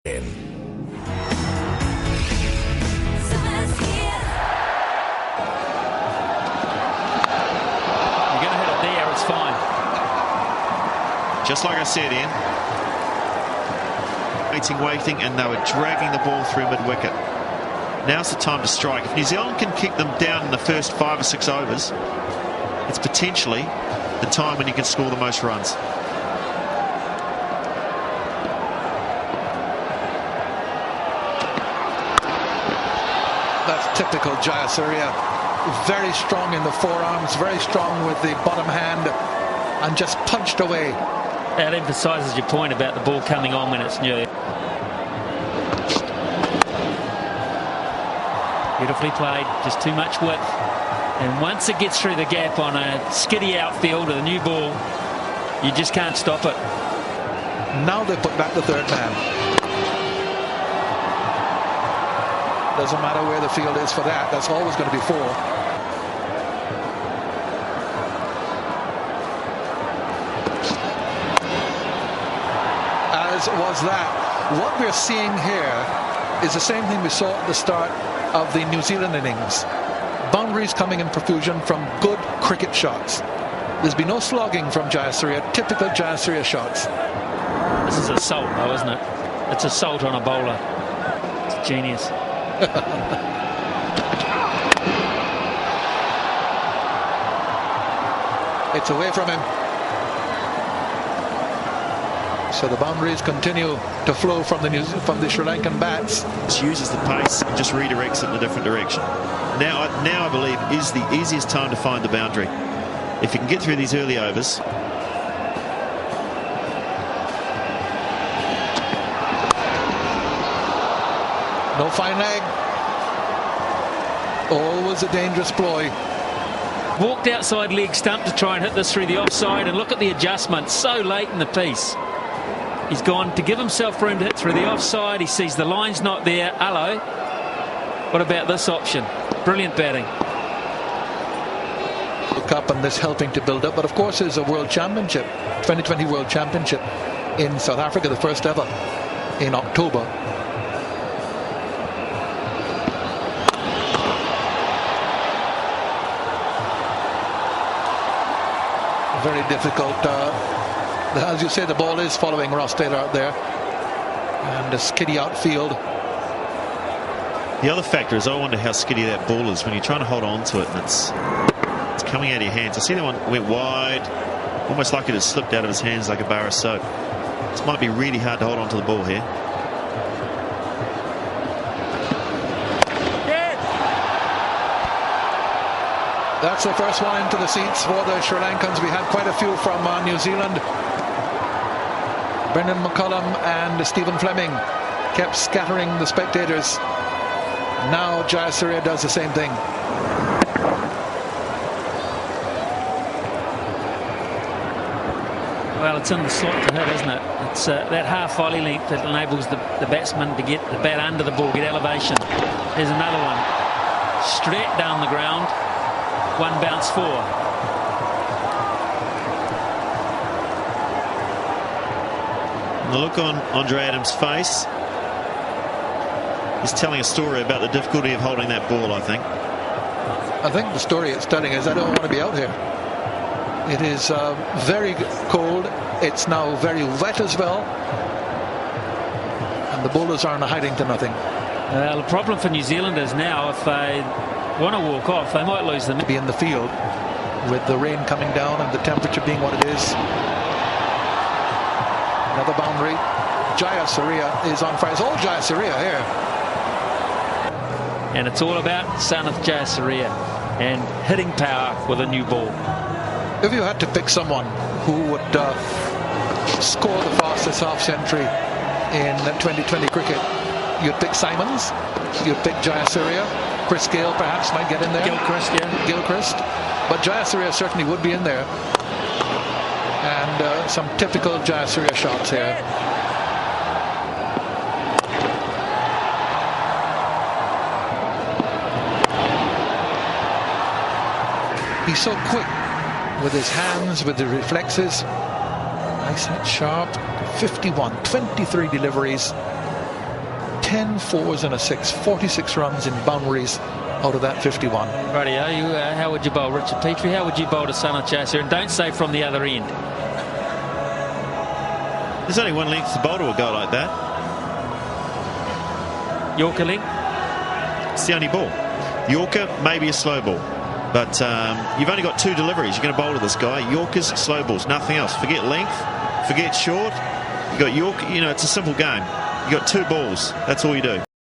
You're going to hit it there, it's fine. Just like I said, Ian. Waiting, and they were dragging the ball through mid-wicket. Now's the time to strike. If New Zealand can kick them down in the first 5 or 6 overs, it's potentially the time when you can score the most runs. That's typical Jayasuriya. Very strong in the forearms, very strong with the bottom hand, and just punched away. That emphasises your point about the ball coming on when it's new. Beautifully played, just too much width. And once it gets through the gap on a skiddy outfield with a new ball, you just can't stop it. Now they put back the third man. Doesn't matter where the field is for that. That's always going to be 4. As was that. What we're seeing here is the same thing we saw at the start of the New Zealand innings. Boundaries coming in profusion from good cricket shots. There's been no slogging from Jayasuriya, typical Jayasuriya shots. This is assault though, isn't it? It's assault on a bowler. It's genius. It's away from him. So the boundaries continue to flow from the Sri Lankan bats. Just uses the pace and just redirects it in a different direction. Now I believe is the easiest time to find the boundary. If you can get through these early overs. No fine leg. Always a dangerous ploy. Walked outside leg stump to try and hit this through the offside, and look at the adjustment so late in the piece. He's gone to give himself room to hit through the offside. He sees the line's not there. Hello. What about this option? Brilliant batting. Cup and this helping to build up, but of course there's a World Championship, 2020 World Championship in South Africa, the first ever in October. Very difficult. As you say, the ball is following Ross Taylor out there, and a skiddy outfield. The other factor is I wonder how skiddy that ball is when you're trying to hold on to it and it's coming out of your hands. I see that one went wide, almost like it had slipped out of his hands like a bar of soap. This might be really hard to hold on to the ball here. That's the first one into the seats for the Sri Lankans. We had quite a few from New Zealand. Brendan McCullum and Stephen Fleming kept scattering the spectators. Now Jayasuriya does the same thing. Well, it's in the slot to hit, isn't it? It's that half volley length that enables the batsman to get the bat under the ball, get elevation. There's another one. Straight down the ground. 1 bounce 4. The look on Andre Adams' face is telling a story about the difficulty of holding that ball, I think. I think the story it's telling is I don't want to be out here. It is very cold. It's now very wet as well. And the bowlers aren't hiding to nothing. The problem for New Zealanders now, if they want to walk off, they might lose them. To be in the field with the rain coming down and the temperature being what it is. Another boundary. Jayasuriya is on fire. It's all Jayasuriya here. And it's all about sanath Jayasuriya and hitting power with a new ball. If you had to pick someone who would score the fastest half century in 2020 cricket, you'd pick Simons, you'd pick Jayasuriya. Chris Gale perhaps might get in there. Gilchrist, yeah. Gilchrist. But Jayasuriya certainly would be in there. And some typical Jayasuriya shots here. He's so quick with his hands, with the reflexes. Nice hit, sharp. 51, 23 deliveries. 10 fours and a 6, 46 runs in boundaries out of that 51. Rightio, how would you bowl Richard Petrie? How would you bowl to sanath jayasuriya? And don't say from the other end. There's only one length to bowl to a guy like that. Yorker length? It's the only ball. Yorker, maybe a slow ball. But you've only got 2 deliveries. You're going to bowl to this guy. Yorkers, slow balls, nothing else. Forget length, forget short. You got York. You know, it's a simple game. You got 2 balls. That's all you do.